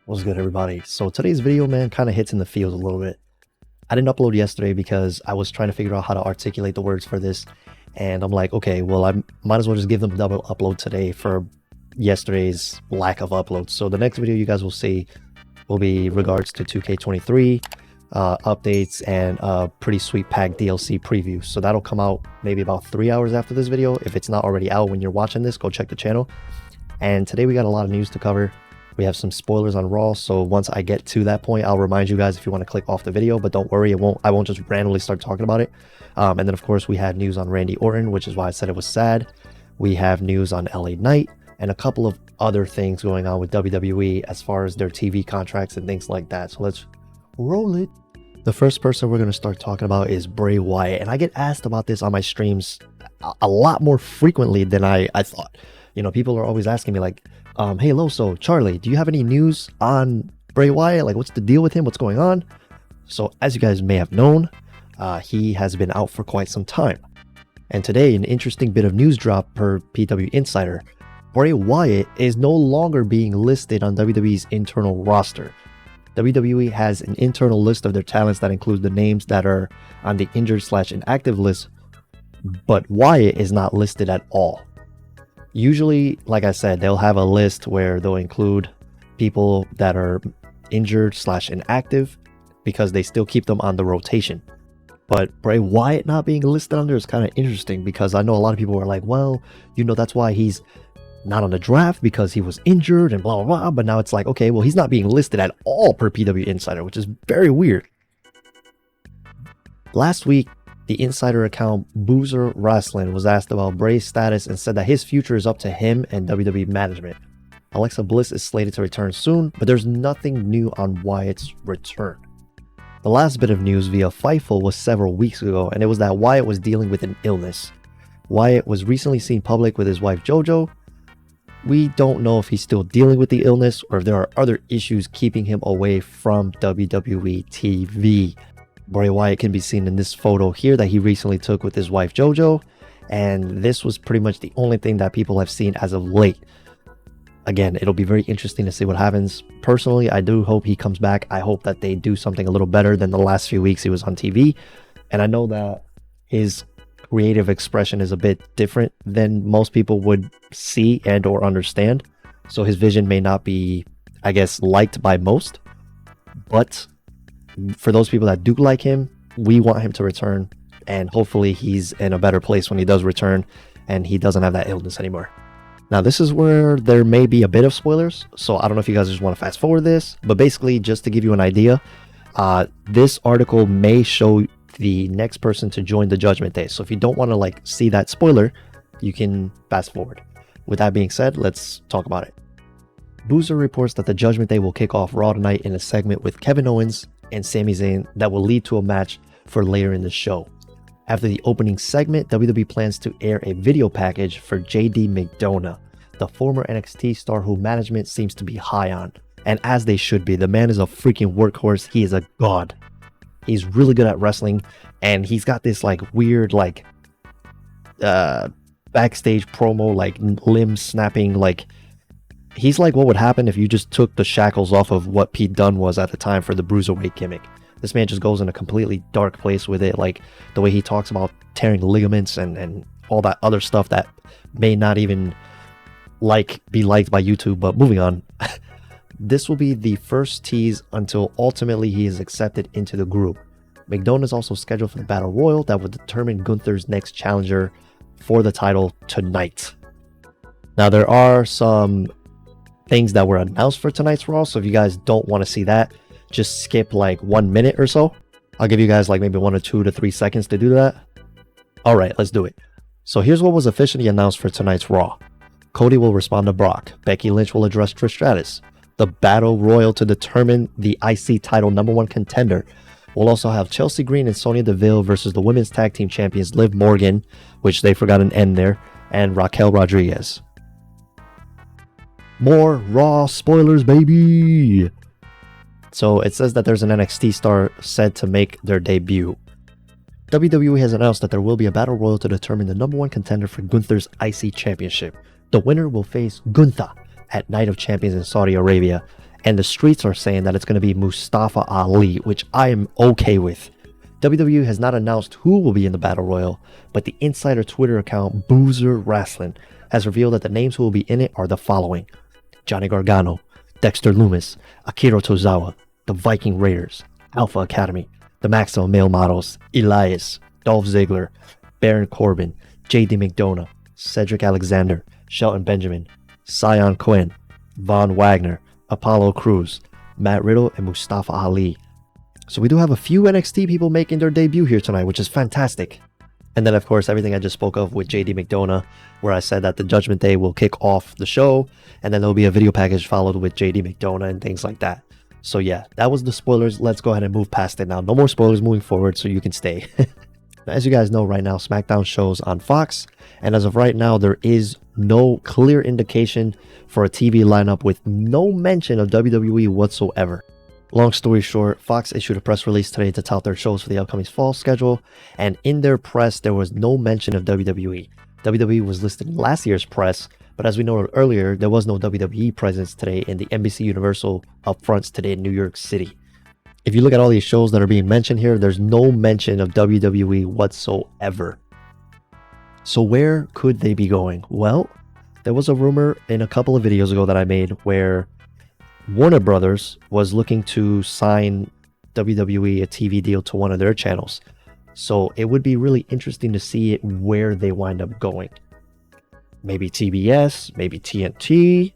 What's good, everybody? So today's video, man, kind of hits in the feels a little bit. I didn't upload yesterday because I was trying to figure out how to articulate the words for this, and I'm like, okay, well, I might as well just give them a double upload today for yesterday's lack of uploads. So the next video you guys will see will be regards to 2K23 updates and a pretty sweet pack DLC preview. So that'll come out maybe about 3 hours after this video. If it's not already out when you're watching this, go check the channel. And today we got a lot of news to cover. We have some spoilers on Raw, so once I get to that point, I'll remind you guys if you want to click off the video, but don't worry, I won't just randomly start talking about it. And then of course we had news on Randy Orton, which is why I said it was sad. We have news on LA Knight and a couple of other things going on with WWE as far as their TV contracts and things like that. So let's roll it. The first person we're going to start talking about is Bray Wyatt, and I get asked about this on my streams a lot more frequently than I thought. You know, people are always asking me like, hey Loso, Charlie, do you have any news on Bray Wyatt? Like, what's the deal with him? What's going on? So as you guys may have known, he has been out for quite some time. And today, an interesting bit of news drop per PW Insider. Bray Wyatt is no longer being listed on WWE's internal roster. WWE has an internal list of their talents that includes the names that are on the injured/inactive list, but Wyatt is not listed at all. Usually, like I said, they'll have a list where they'll include people that are injured/inactive because they still keep them on the rotation. But Bray Wyatt not being listed on there is kind of interesting because I know a lot of people are like, well, you know, that's why he's not on the draft because he was injured and blah, blah, blah. But now it's like, okay, well, he's not being listed at all per PW Insider, which is very weird. Last week, the insider account Boozer Wrestling was asked about Bray's status and said that his future is up to him and WWE management. Alexa Bliss is slated to return soon, but there's nothing new on Wyatt's return. The last bit of news via Fightful was several weeks ago, and it was that Wyatt was dealing with an illness. Wyatt was recently seen public with his wife JoJo. We don't know if he's still dealing with the illness or if there are other issues keeping him away from WWE TV. Bray Wyatt can be seen in this photo here that he recently took with his wife JoJo, and this was pretty much the only thing that people have seen as of late. Again, it'll be very interesting to see what happens. Personally, I do hope he comes back. I hope that they do something a little better than the last few weeks he was on TV, and I know that his creative expression is a bit different than most people would see and or understand, so his vision may not be, I guess, liked by most, but for those people that do like him, we want him to return, and hopefully he's in a better place when he does return and he doesn't have that illness anymore. Now, this is where there may be a bit of spoilers, so I don't know if you guys just want to fast forward this, but basically, just to give you an idea, this article may show the next person to join the Judgment Day. So if you don't want to like see that spoiler, you can fast forward. With that being said, let's talk about it. Boozer reports that the Judgment Day will kick off Raw tonight in a segment with Kevin Owens and Sami Zayn that will lead to a match for later in the show. After the opening segment, WWE plans to air a video package for JD McDonough, the former NXT star who management seems to be high on. And as they should be, the man is a freaking workhorse. He is a god. He's really good at wrestling, and he's got this like weird like backstage promo, like limb snapping, like he's like what would happen if you just took the shackles off of what Pete Dunne was at the time for the Bruiserweight gimmick. This man just goes in a completely dark place with it, like the way he talks about tearing ligaments and all that other stuff that may not even be liked by YouTube, but moving on. This will be the first tease until ultimately he is accepted into the group. McDonough is also scheduled for the Battle Royal that will determine Gunther's next challenger for the title tonight. Now, there are some things that were announced for tonight's Raw, so if you guys don't want to see that, just skip like 1 minute or so. I'll give you guys like maybe 1 or 2 to 3 seconds to do that. All right, let's do it. So here's what was officially announced for tonight's Raw. Cody will respond to Brock. Becky Lynch will address Trish Stratus. The Battle Royal to determine the IC title #1 contender. We'll also have Chelsea Green and Sonya Deville versus the women's tag team champions Liv Morgan, which they forgot an N there, and Raquel Rodriguez. More Raw spoilers, baby! So it says that there's an NXT star set to make their debut. WWE has announced that there will be a Battle Royal to determine the #1 contender for Gunther's IC championship. The winner will face Gunther at Night of Champions in Saudi Arabia, And the streets are saying that it's going to be Mustafa Ali, which I am okay with. WWE has not announced who will be in the Battle Royal, but the insider Twitter account Boozer Wrestling has revealed that the names who will be in it are the following: Johnny Gargano, Dexter Lumis, Akira Tozawa, the Viking Raiders, Alpha Academy, the Maximum Male Models, Elias, Dolph Ziggler, Baron Corbin, JD McDonough, Cedric Alexander, Shelton Benjamin, Sion Quinn, Von Wagner, Apollo Crews, Matt Riddle, and Mustafa Ali. So we do have a few NXT people making their debut here tonight, which is fantastic. And then, of course, everything I just spoke of with JD McDonough, where I said that the Judgment Day will kick off the show, and then there'll be a video package followed with JD McDonough and things like that. So yeah, that was the spoilers. Let's go ahead and move past it now. No more spoilers moving forward, so you can stay. As you guys know, right now, SmackDown shows on Fox, and as of right now, there is no clear indication for a TV lineup with no mention of WWE whatsoever. Long story short, Fox issued a press release today to tout their shows for the upcoming fall schedule, and in their press, there was no mention of WWE. WWE was listed in last year's press, but as we noted earlier, there was no WWE presence today in the NBC Universal upfronts today in New York City. If you look at all these shows that are being mentioned here, there's no mention of WWE whatsoever. So where could they be going? Well, there was a rumor in a couple of videos ago that I made where Warner Brothers was looking to sign WWE a TV deal to one of their channels. So it would be really interesting to see where they wind up going. Maybe TBS, maybe TNT,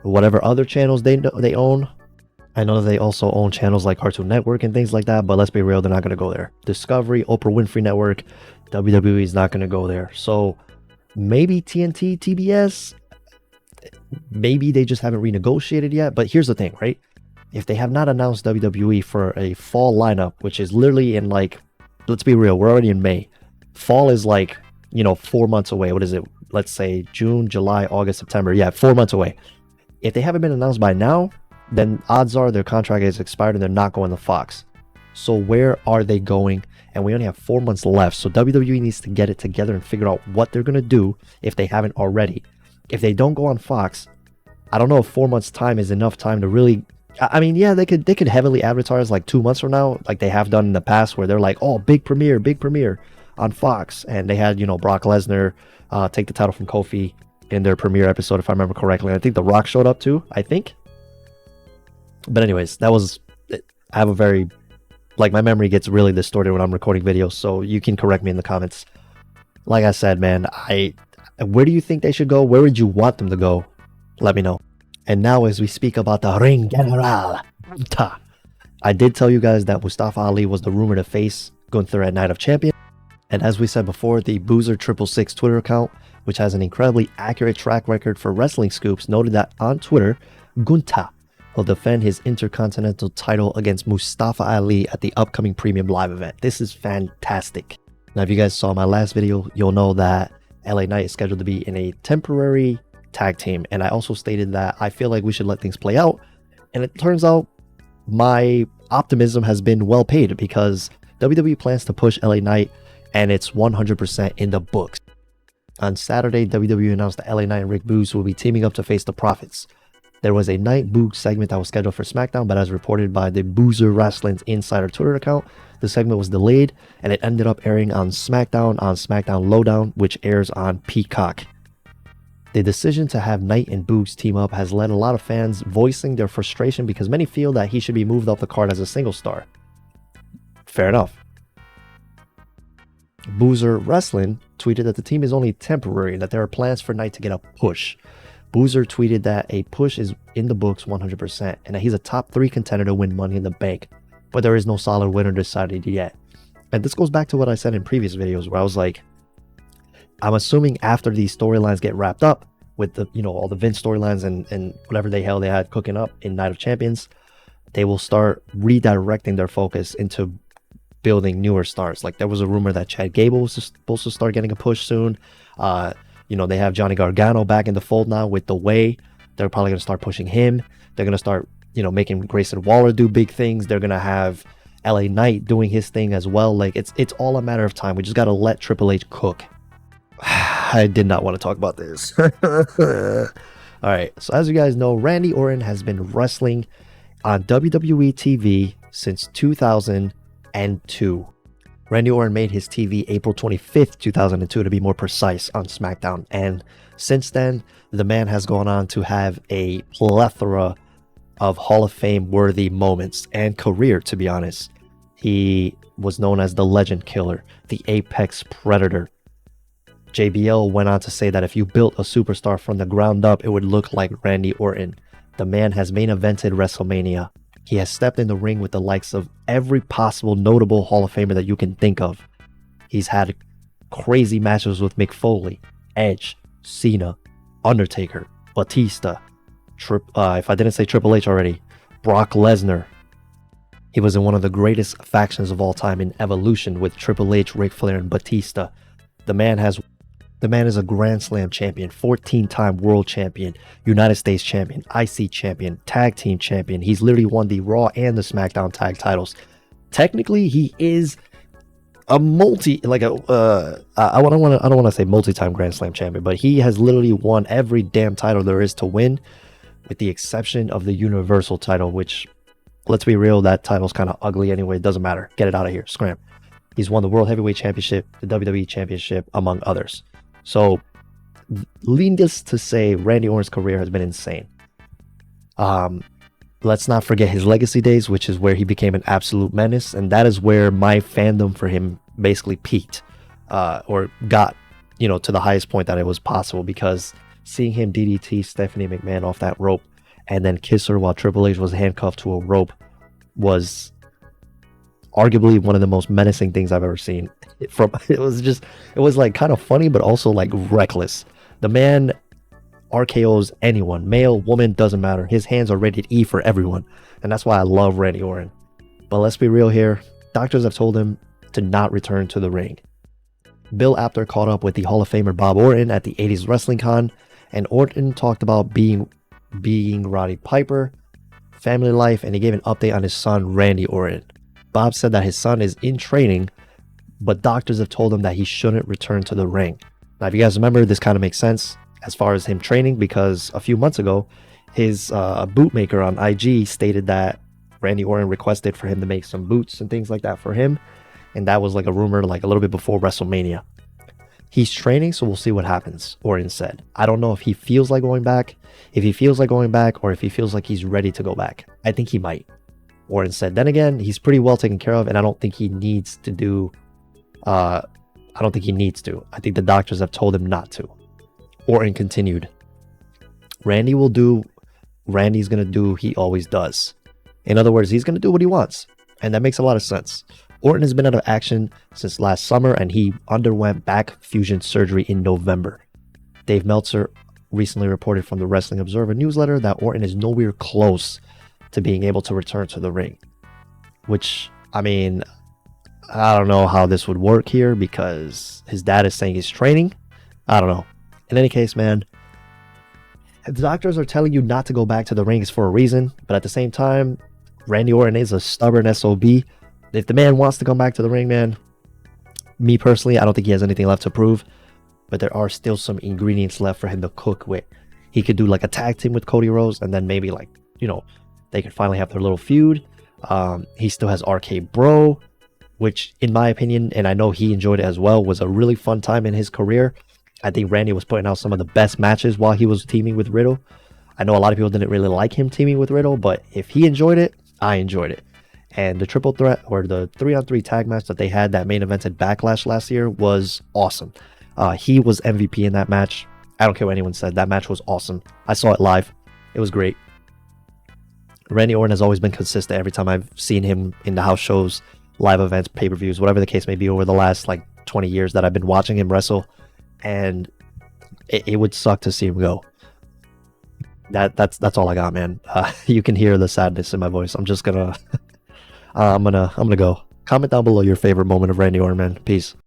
whatever other channels they own. I know they also own channels like Cartoon Network and things like that, but let's be real, they're not going to go there. Discovery, Oprah Winfrey Network, WWE is not going to go there. So maybe TNT, TBS, maybe they just haven't renegotiated yet. But here's the thing, right? If they have not announced WWE for a fall lineup, which is literally in like, let's be real, we're already in May. Fall is like, 4 months away. What is it? Let's say June, July, August, September. Yeah, 4 months away. If they haven't been announced by now, then odds are their contract is expired and they're not going to Fox. So where are they going? And we only have 4 months left. So WWE needs to get it together and figure out what they're going to do if they haven't already. If they don't go on Fox, I don't know if 4 months time is enough time to really, I mean, yeah, they could heavily advertise like 2 months from now, like they have done in the past where they're like, oh, big premiere on Fox. And they had, Brock Lesnar take the title from Kofi in their premiere episode, if I remember correctly. I think The Rock showed up too, I think. But anyways, I have a very, like, my memory gets really distorted when I'm recording videos, so you can correct me in the comments. Like I said, man, where do you think they should go? Where would you want them to go? Let me know. And now as we speak about the Ring General, I did tell you guys that Mustafa Ali was the rumor to face Gunther at Night of Champions. And as we said before, the Boozer666 Twitter account, which has an incredibly accurate track record for wrestling scoops, noted that on Twitter, Gunther will defend his Intercontinental title against Mustafa Ali at the upcoming Premium Live event. This is fantastic. Now, if you guys saw my last video, you'll know that LA Knight is scheduled to be in a temporary tag team. And I also stated that I feel like we should let things play out. And it turns out my optimism has been well paid because WWE plans to push LA Knight and it's 100% in the books. On Saturday, WWE announced that LA Knight and Rick Boogs will be teaming up to face the Profits. There was a Night Boogs segment that was scheduled for SmackDown, but as reported by the Boozer Wrestling's insider Twitter account, the segment was delayed and it ended up airing on SmackDown Lowdown, which airs on Peacock. The decision to have Knight and Boogs team up has led a lot of fans voicing their frustration because many feel that he should be moved off the card as a single star. Fair enough. Boozer Wrestling tweeted that the team is only temporary and that there are plans for Knight to get a push. Boozer tweeted that a push is in the books 100% and that he's a top 3 contender to win Money in the Bank, but there is no solid winner decided yet. And this goes back to what I said in previous videos where I was like, I'm assuming after these storylines get wrapped up with the, all the Vince storylines and whatever the hell they had cooking up in Night of Champions, they will start redirecting their focus into building newer stars. Like there was a rumor that Chad Gable was supposed to start getting a push soon. They have Johnny Gargano back in the fold now with The Way. They're probably going to start pushing him. They're going to start, making Grayson Waller do big things. They're going to have LA Knight doing his thing as well. Like it's all a matter of time. We just got to let Triple H cook. I did not want to talk about this. All right, so as you guys know, Randy Orton has been wrestling on WWE TV since 2002. Randy Orton made his TV April 25th, 2002 to be more precise, on SmackDown. And since then, the man has gone on to have a plethora of Hall of Fame worthy moments and career, to be honest. He was known as the Legend Killer, the Apex Predator. JBL went on to say that if you built a superstar from the ground up, it would look like Randy Orton. The man has main evented WrestleMania. He has stepped in the ring with the likes of every possible notable Hall of Famer that you can think of. He's had crazy matches with Mick Foley, Edge, Cena, Undertaker, Batista, if I didn't say Triple H already, Brock Lesnar. He was in one of the greatest factions of all time in Evolution with Triple H, Ric Flair, and Batista. The man is a Grand Slam champion, 14-time world champion, United States champion, IC champion, tag team champion. He's literally won the Raw and the SmackDown tag titles. Technically, he is a I don't want to say multi-time Grand Slam champion, but he has literally won every damn title there is to win, with the exception of the Universal title, which, let's be real, that title's kind of ugly anyway. It doesn't matter. Get it out of here. Scram. He's won the World Heavyweight Championship, the WWE Championship, among others. So, needless to say, Randy Orton's career has been insane. Let's not forget his legacy days, which is where he became an absolute menace, and that is where my fandom for him basically peaked, or got, to the highest point that it was possible, because seeing him DDT Stephanie McMahon off that rope and then kiss her while Triple H was handcuffed to a rope was arguably one of the most menacing things I've ever seen. It was like kind of funny, but also like reckless. The man RKOs anyone, male, woman, doesn't matter. His hands are rated E for everyone, and that's why I love Randy Orton. But let's be real here. Doctors have told him to not return to the ring. Bill Apter caught up with the Hall of Famer Bob Orton at the 80s Wrestling Con, and Orton talked about being Roddy Piper, family life, and he gave an update on his son, Randy Orton. Bob said that his son is in training, but doctors have told him that he shouldn't return to the ring. Now, if you guys remember, this kind of makes sense as far as him training, because a few months ago, his bootmaker on IG stated that Randy Orton requested for him to make some boots and things like that for him, and that was like a rumor like a little bit before WrestleMania. He's training, so we'll see what happens, Orton said. I don't know if he feels like going back, or if he feels like he's ready to go back. I think he might. Orton said, then again, he's pretty well taken care of, and I don't think he needs to do, I think the doctors have told him not to. Orton continued, Randy's going to do he always does. In other words, he's going to do what he wants, and that makes a lot of sense. Orton has been out of action since last summer, and he underwent back fusion surgery in November. Dave Meltzer recently reported from the Wrestling Observer newsletter that Orton is nowhere close to being able to return to the ring. Which, I mean, I don't know how this would work here, because his dad is saying he's training. I don't know. In any case, man, the doctors are telling you not to go back to the rings for a reason, but at the same time, Randy Orton is a stubborn SOB. If the man wants to come back to the ring, man, me personally, I don't think he has anything left to prove, but there are still some ingredients left for him to cook with. He could do like a tag team with Cody Rhodes, and then maybe like, they could finally have their little feud. He still has RK Bro, which in my opinion, and I know he enjoyed it as well, was a really fun time in his career. I think Randy was putting out some of the best matches while he was teaming with Riddle. I know a lot of people didn't really like him teaming with Riddle, but if he enjoyed it, I enjoyed it. And the triple threat, or the 3-on-3 tag match that they had that main evented Backlash last year, was awesome. He was MVP in that match. I don't care what anyone said. That match was awesome. I saw it live. It was great. Randy Orton has always been consistent every time I've seen him in the house shows, live events, pay-per-views, whatever the case may be, over the last like 20 years that I've been watching him wrestle. And it would suck to see him go. That's all I got, man. You can hear the sadness in my voice. I'm just gonna I'm gonna go. Comment down below your favorite moment of Randy Orton, man. Peace.